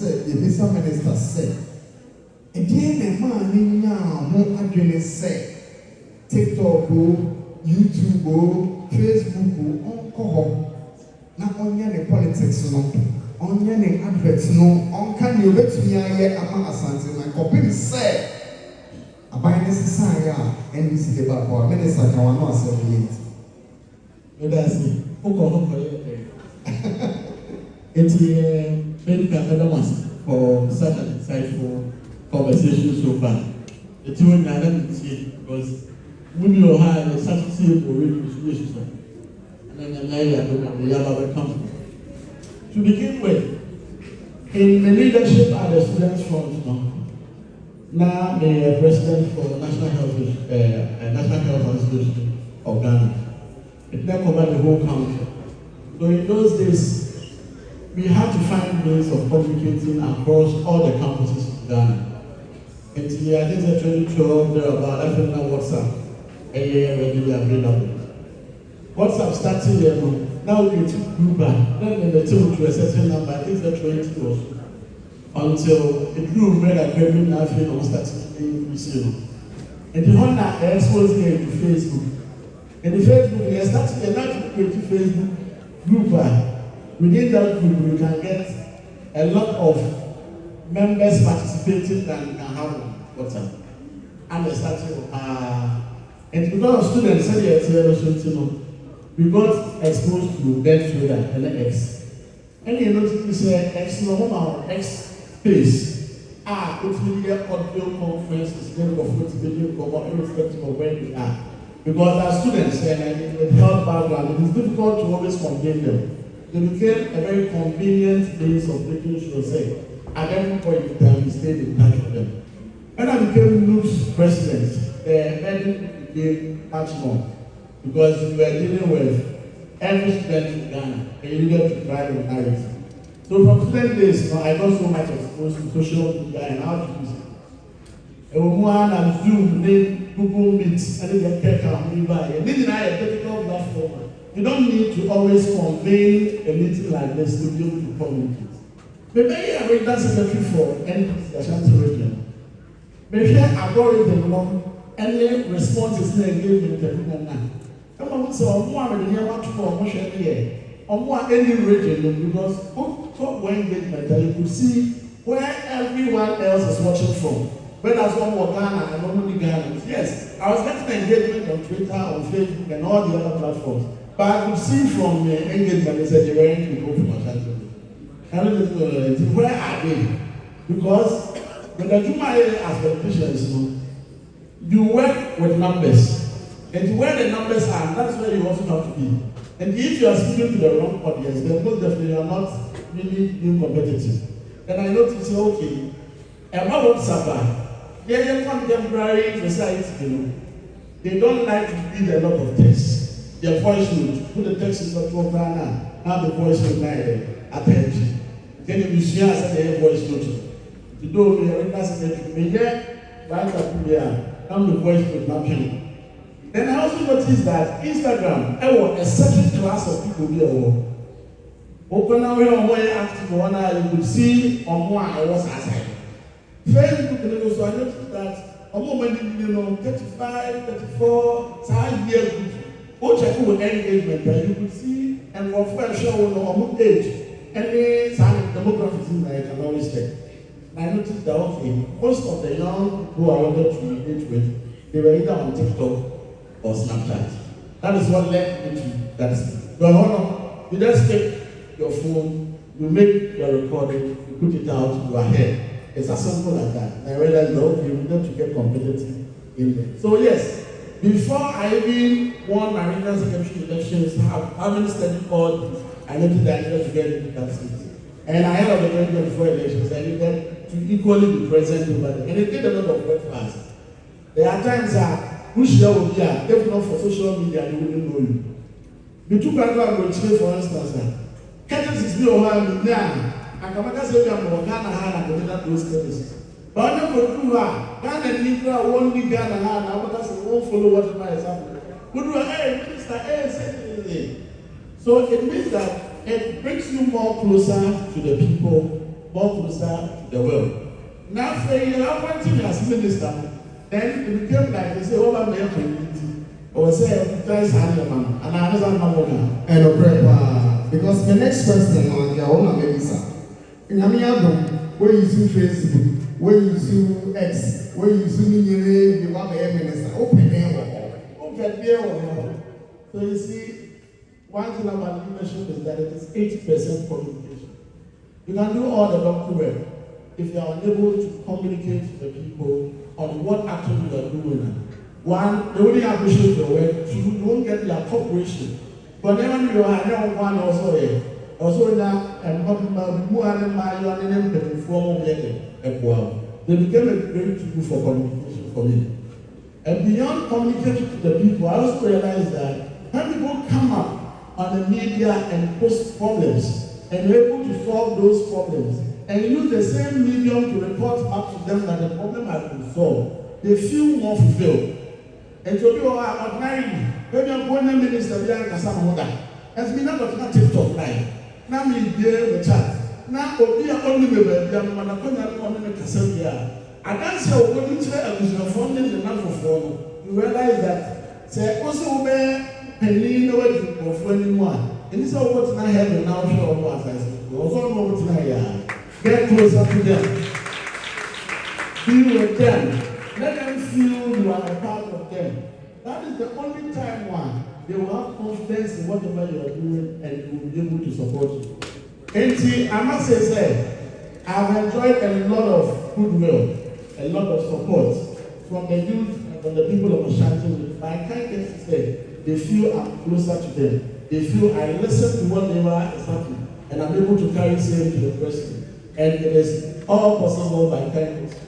said, the visa minister said, and then a man now, no adrenaline say, TikTok, YouTube, Facebook, alcohol, not only the politics, no, only the adverts, no, on can you bet me I yet among Asante, my copy said, a buy necessary, and this is the back or minister, I want to associate. That's it. It's very another for such an insightful conversation so far. The two and I don't see because we will have a substitute for issues and then an area the yellow come. To begin with, in the leadership at the Students' Front now the president for National Health Association of Ghana. It now covers the whole country. So in those days, we had to find ways of communicating across all the campuses in Ghana. Until I think that 2012, there about I think now WhatsApp, readily available. WhatsApp started here now we took group then they took to a certain number, I think that 20 or so. Until it grew more like every now and started increasing. And the one that exposed here to Facebook. And the Facebook, we started to create Facebook group. Within that group, we can get a lot of members participating and can have WhatsApp. And they started, and because of students said here, we got exposed to Ben Twitter and X. And you notice we say X normal X space. It's really a audio conference, it's going to go video cover irrespective of where we are. Because our students and with health background, it is difficult to always contain them. They became a very convenient place of making sure, say, at every point in time, we stayed in touch with them. When I became Luke's president, everything became much more because we were dealing with every student in Ghana and you needed to drive a narrative. So from student days, I got so much exposed to social media and how to use it. And one and Zoom, Google Meet, and then get me by. And this is a technical platform. You don't need to always convene a meeting like this to be able to communicate. Maybe I read that secretary for NPC Ashanti region. Maybe I got it and then responses in engagement with people now. Come on, so I'm more than you for motion here. Or more any region because for engagement you could see where everyone else is watching from. Whereas one more Ghana and normally Ghana. Yes, I was getting engagement on Twitter, on Facebook, and all the other platforms. But I could see from the engagement, they said they weren't people from Ashanti. And where are they? Because when the Juma as politicians, you work with numbers. And where the numbers are, that's where you also have to be. And if you are speaking to the wrong audience, then most definitely you are not really being competitive. Then I noticed, okay, about WhatsApp, they are contemporary society, they don't like to read a lot of text. Their voice note, put the text in the top now the voice note attention. Then you see us at the voice note. To do we are in that secretary, we get right up here, now the voice note mapping. Then I also noticed that Instagram, a certain class of people here. Open now here on one active one, you could see on one I was outside. Facebook, so I noticed that a woman, 35, 34, 5 years, check with engagement, and you could see and refer show on age. Any sign of demographics in there, you can always check. And I noticed that okay, most of the young who I wanted to engage with, they were either on TikTok or Snapchat. That is what led me to that. You just take your phone, you make your recording, you put it out, you are here. It's as simple as that. I realized that you need to get competitive in there. So yes, before I even won my regional secretary elections, having studied all this, I noticed that I needed to get into that seat. And I had of the 2024 elections, I needed to equally be present over there. And it did a lot of work fast. There are times that who share will be here, if not for social media, they wouldn't know you. The two countries will for instance, Curtis is no one now. I come back say I'm going Ghana hand and that those cases. But I never do that. Ghana and Nigeria won't be Ghana hand. I want to won't follow what is happening. Good do hey minister, hey. So it means that it brings you more closer to the people more closer to the world. Now, for you, I want to as minister, then it became like they say, over my community, or say, guys, and I was on my own. And a prayer, because the next question on your own America. In Amiabo, where you see Facebook, where you see X, where you see me, you want the minister, open there. Open there. So you see, one thing about leadership is that it is 80% communication. You can do all the doctor work if you are unable to communicate to the people on what action you are doing. One, they only appreciate your work. You won't get their cooperation. But then when you are one also here, also now, and more than my name before they became a great tool for communication for me. And beyond communication to the people, I also realized that when people come up on the media and post problems and you're able to solve those problems and use the same medium to report back to them that the problem has been solved, they feel more fulfilled. And so people are ordinarily, maybe I'm going to minister behind Kasama. As me not TikTok live. Now me there the chat. Now Obi only me baby, I'm gonna come and come and Kasama here. I don't say what you say I was funding the number for you realize that say also be penny no way for anyone. And this is what's not heaven now show what I say. Also know what's not here. Get closer to them. Be with them. Let them feel you are a part of them. That is the only time they will have confidence in whatever you are doing and you will be able to support you. And see, I must say, I've enjoyed a lot of goodwill, a lot of support from the youth and from the people of Ashanti. My kindness said, they feel I'm closer to them. They feel I listen to whatever is happening and I'm able to carry same to the person. And it is all possible by kindness.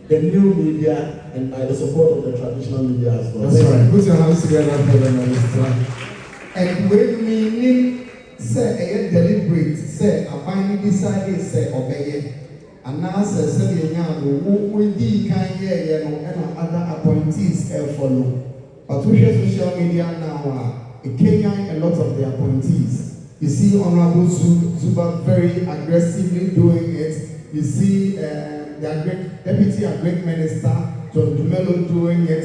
The new media and by the support of the traditional media as well. That's right. Put your hands together for them on this time. And when we say a deliberate, say a binding decided, say obey, and now says, say, we did kind and other appointees follow. But we share social media now, a Kenyan, a lot of the appointees. You see Honorable Zuba very aggressively doing it. You see the great deputy and great minister John Dumelo doing it.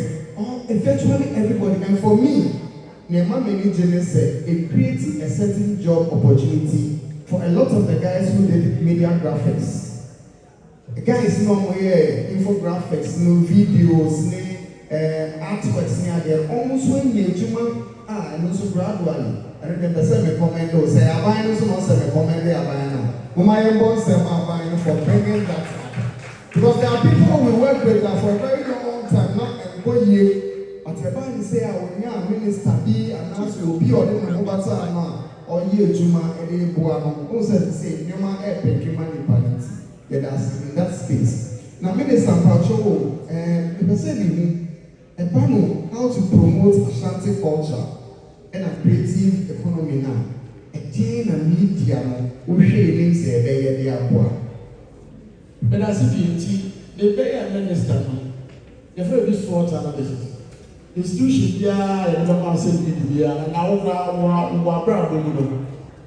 Eventually everybody. And for me, Nema Meni said it creates a certain job opportunity for a lot of the guys who did media graphics. The guys know infographics, no videos, artworks, they're almost when you and also gradually. And then the same comment say, I buy no so much comment there, I buy now. My boss said, I'm buying for bringing that up. Because there are people we work with that for a very long time, not a good year. But the Bible say, I will now minister be and now will be or the Mobata or year Juma and the Buano. Who says the same? No man epic human parents. That's in that space. Now, Minister Pacho, and the same a panel how to promote Ashanti culture and a creative economy now. A teen and media, who shading say they are poor. But as if the very minister, the very SWOT analysis. Institution here, and the man said, and now we are proud.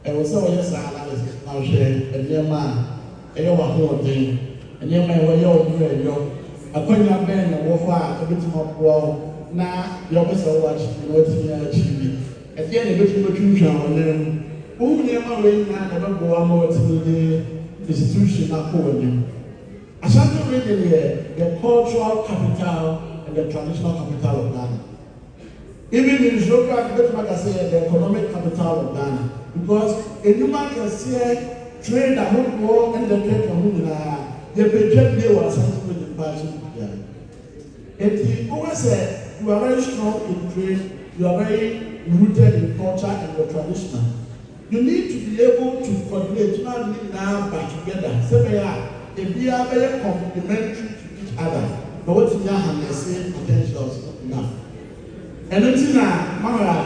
And we saw yes, analysis now share a dear man, a young thing, and young man, where you're upon your band and warfare, a bit more well. Now, you're also watching what's in at the end of the conclusion on them, who never went never go more to the institution are calling. Ashanti really the cultural capital and the traditional capital of Ghana. Even in geography, I say the economic capital of Ghana. Because a human can say trade the whole world and the trade of the budget they were something with the person. And always say you are very strong in trade, you are very rooted in culture and your traditional. You need to be able to coordinate, not need now back together. So they are very complementary to each other. But what you have the same potentials enough. And until now, Mara,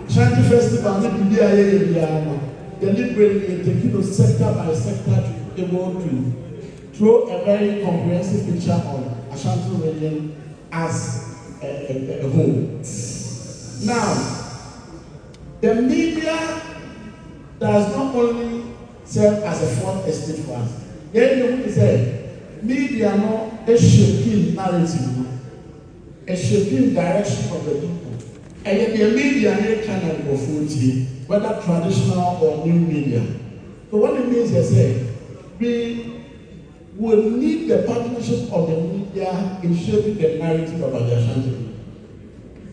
Ashanti Festival, deliberately taking sector by sector to be able to throw a very comprehensive picture on Ashanti region as a whole. Now, the media does not only serve as a fourth estate for us. Then you say, media no a shaping narrative, a shaping direction of the people. And yet the media can go full, whether traditional or new media. So what it means is we will need the partnership of the media in shaping the narrative about the Ashanti.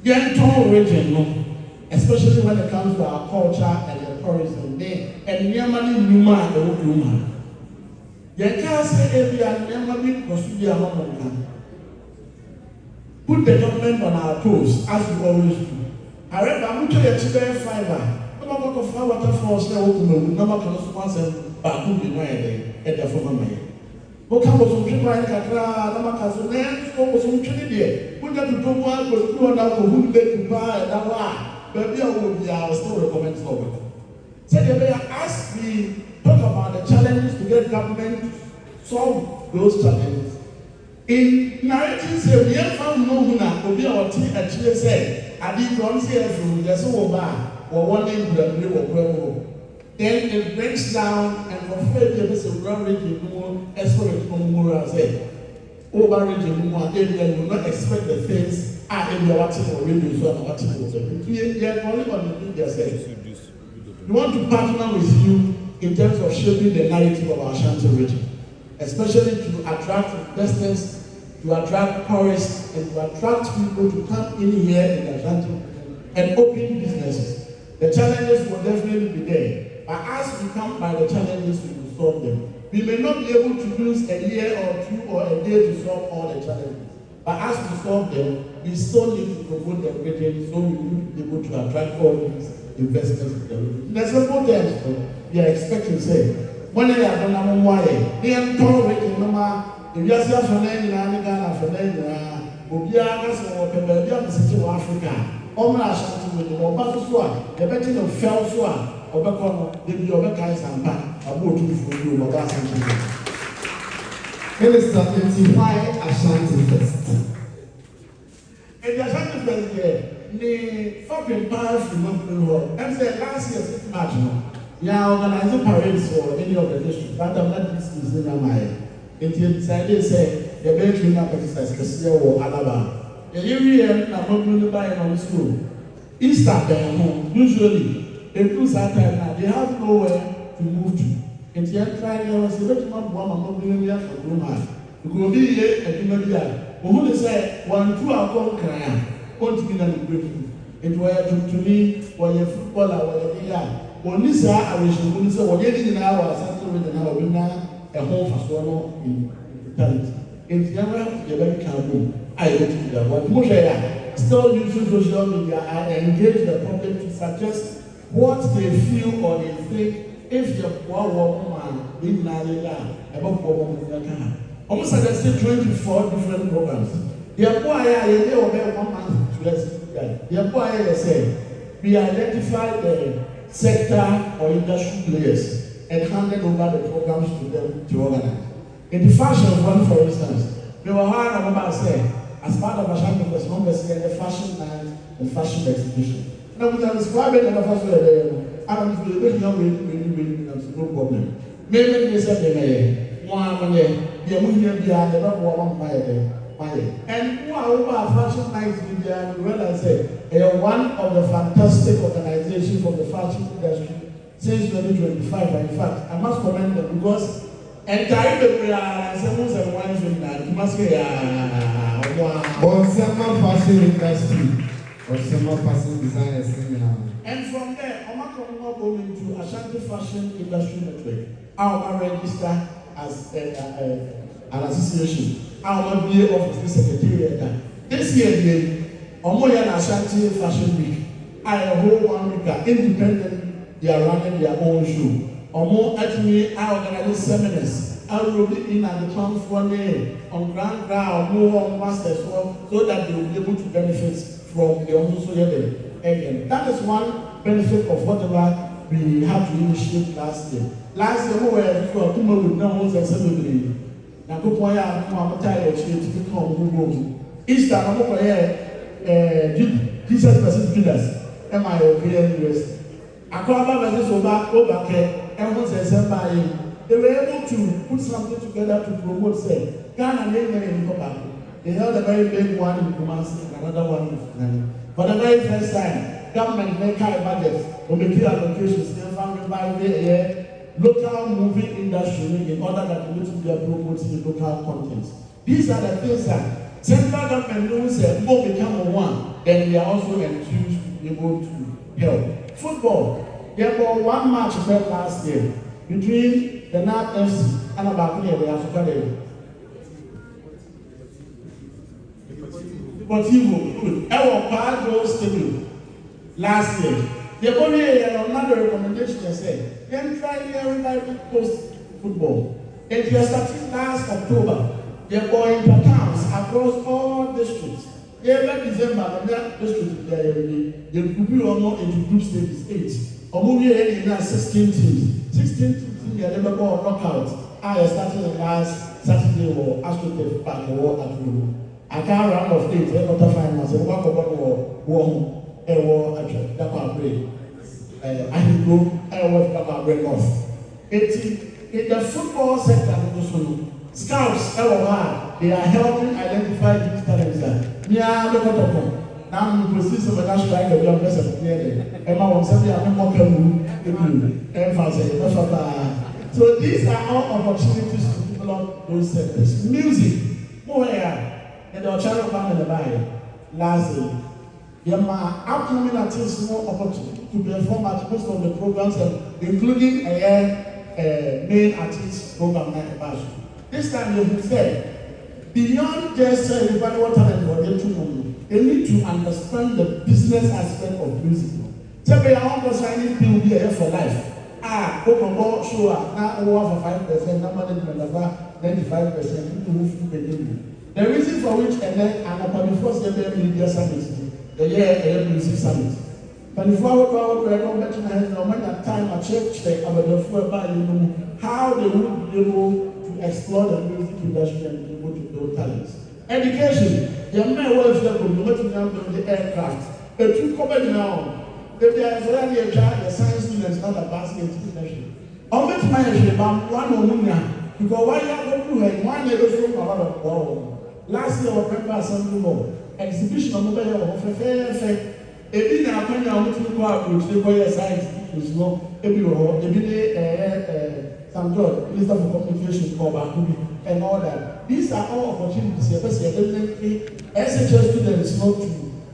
The entire region, especially when it comes to our culture and the tourism, and Yamani Numa and Numa. The entire area, Yamani Kosudia Homonka. Put the government on our toes, as we always do. However, I'm going to tell you fiber. No matter how waterfalls now, no matter what Baku be mine at the former man. What kind of some people I can't Namakazo names or some Trinity? Put them to do one, but you are now who they can buy that one. But I will still recommend for it. So as we talk about the challenges to get government to solve those challenges. In narrative, we have found no winner, will be our team at GSA. I did not see a food, there's no bar, or one name with a blue or purple. Then it breaks down and for 5 years, a ground region, as well as Mumura said. Over region, area will not expect the things in your watching or radio, so I'm watching. We are only on the media side. We want to partner with you in terms of shaping the narrative of our Ashanti region, especially to attract investors, to attract tourists, and to attract people to come in here in Ashanti and open businesses. The challenges will definitely be there. But as we come by the challenges, we will solve them. We may not be able to use a year or two or a day to solve all the challenges. But as we solve them, we still need to promote the region so we will be able to attract all these investors in the region. There's a model we are expecting to say, when they are done, I'm why they are tolerating no matter if you are from Ghana, from Ghana, Obiagas or Pebble, City of Africa, Omer Ashanti with the Obasua, the betting of Felsua. Obekono, they be Obekai Sampa, about to for you, Obasanjo. Minister, why Ashanti Fest? And the Ashanti Fest here, the fucking power from Montreal. I'm saying last year, 6 March, we are organizing parades for any of the districts. But I'm not discussing my. It decided to say the best clean up exercise, Cassia or Alaba. The year, I'm not going to buy on school. Easter, usually. They do that time now, they have nowhere to move to. And they are trying to say, let's not one of them for Bruma. You could be here at Dumadia. But who they say, 1, 2 are going to cry. Want to be done with it were to me, while you're footballer, while you're here. When this I wish you wouldn't say, well, getting in our Saturday with an hour, a home for swallow in totality. It's never the very careful. I went to the one. Moshe, still using social media and engage the public to suggest what they feel or they think if you're poor woman, big Nalila, about poor woman. Almost like I said, 24 different programs. The poor they obey 1 month to let's the poor say we identify the sector or industry players and handed over the programs to them to organize. In the fashion one, for instance, they were hired about say as part of Ashanti Festival Summit, the fashion night and fashion exhibition. Now we can describe it in the first way. I don't feel very no problem. Maybe they said they may one the movement behind the one and who are over fashion nights media, we realize they are one of the fantastic organizations from the fashion industry since 2025. And in fact, I must commend them because entirely we are several and one thing you must say fashion industry. Or some fashion designers. And from there, Amoakene will go into Ashanti Fashion Industry Network. I will register as an association. I will be office secretariat. This year, Amoakene Ashanti Fashion Week. I hold 1 week independent. They are running their own show. Actually, I organize seminars. I will be in at the platform on ground, more on masters, so that they will be able to benefit from the also again. That is one benefit of whatever we have to initiate last year. Last year, we were with no one assembly. Now, go point out, I'm tired of to become Easter, I'm over here, Jesus Pacific Leaders, MIO, University. I call about this over here, and what's a they were able to put something together to promote, say, Ghana name in Kobaku. They held a very big one in Kumasi and another one in Funani. For the very first time, government make high budgets on the key allocations, they found revive a local movie industry in order that we need to be promoting the local content. These are the things that central government knows that more become one, then they are also enthused to be able to help. Football, there was one match played last year between the North FC and Amoakene and the Ashanti Festival Summit last year. The only another recommendation they said, then try everybody post football. And they started last October. They were in accounts across all districts. Every December, the district they could be almost into group stages 8. Or movie in 16 teams. 16 teams they never go knockout. I started the last Saturday or Ashanti Park or at home. I can't round of 8, quarterfinals, and walk over war. I go, I was about break off. In the football sector, scouts, they are helping identify these talents. Yeah, look at them. Now we proceed to the national strike of your best of the Emma wants to be a more emphasis. So these are all opportunities to develop those sectors. Music, and the channel band in the Bible. Lastly, there are upcoming artists more opportunity to perform at most of the programs, including a main artist program like Bash. This time they will say, beyond just everybody what talent for them to know, they need to understand the business aspect of music. So they are also signing people here for life. Coco show up now over 5%, number 95% people who feel the the reason for which and then upon the first ever media summit, the year music summit. But if I were to mention that time I checked about the full by how they would be able to explore the music industry and be able to build talents. Education, the men welfare could be working on the aircraft. The two coming now, if there is already a child, the science students not a basket education. I'll make my about one woman because why you have to do it, one year from a lot of power. Last year, our member assembly board exhibition of mobile of a fair effect. Ebi na apanya omo ti ko approach dey boy science is no ebi o ebi dey some job minister for communication ko ba kubi and all that. These are all opportunities especially SHS students not to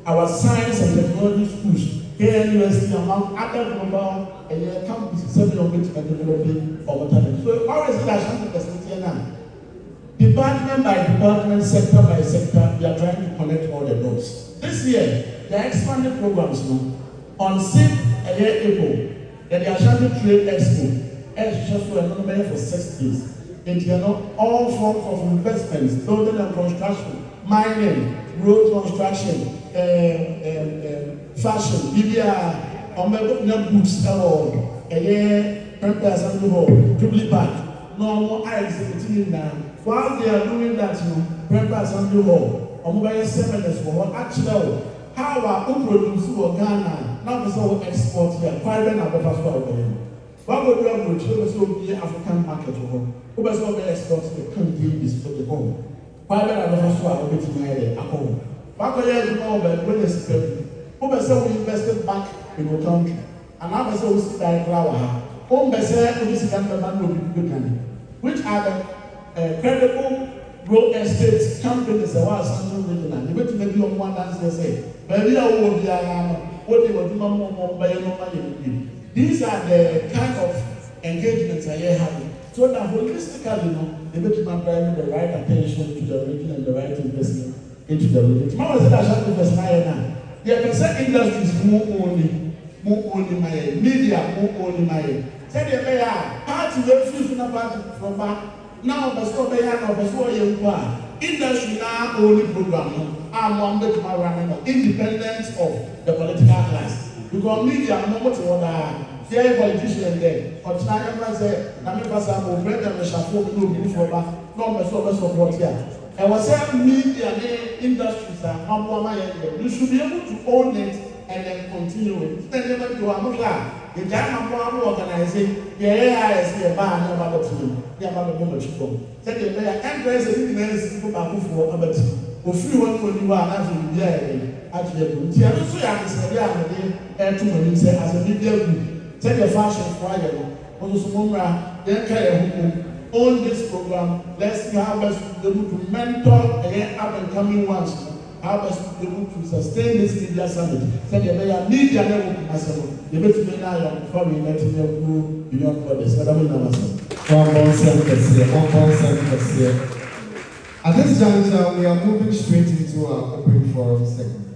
our science and technology schools here university among other global campuses seven of which are developing over time. So how is it that Ashanti Festival now? Department by department, sector by sector, we are trying to connect all the dots. This year, the expanded programs on 6th April, the Ashanti Trade Expo, just for another for 6 days. And all forms of investments, building and construction, mining, road construction, fashion, BBR, books, Assembly Hall, Jubilee Park, normal exhibiting now. While they are doing that, Assembly Hall, mobile seminars for actually how our own produce for Ghana, now we export here, private and the what would you have to be African market for? Who was not export the country is for the home. Private and the first one will be to at home. Back when you spend, who was so invested back in the country, and now was so like flower. Home Besser, this man will be good, which are the credible real estate companies that were something regional. You went to maybe on one dance, they say, maybe I will be what they were doing by no money. These are the kind of engagements I am having. So that holistically, they make bringing the right attention to the region and the right investment into the region. Mama said Ashanti Festival now. The percent industries more only my media, more only my. Said they are party refuse from back. Now the store they are the store industry now only program. I'm one bit running independent of the political class. Because media no what you want to hear politicians there. But now everyone say, "Na me pass am o bread and shafo no be for back. No me so support here." And what say media industries are how you should be able to own it and then continue it. Then never do am The German one organizing, the AI is the bar, no matter two, the amount of people. Second, they are entrance and people for about two. Or few one for you are actually there. Actually, the other two are the same and two when you say as a media group. Take your fashion quiet. Also, Mumra, then carry on this program. Let's see how best we be able to mentor again up and coming ones. How best we be able to sustain this media summit. Say the media network myself. The best we now before we let you go beyond borders. Madam Namaste. 1.7%. At this juncture, we are moving straight into our open forum segment.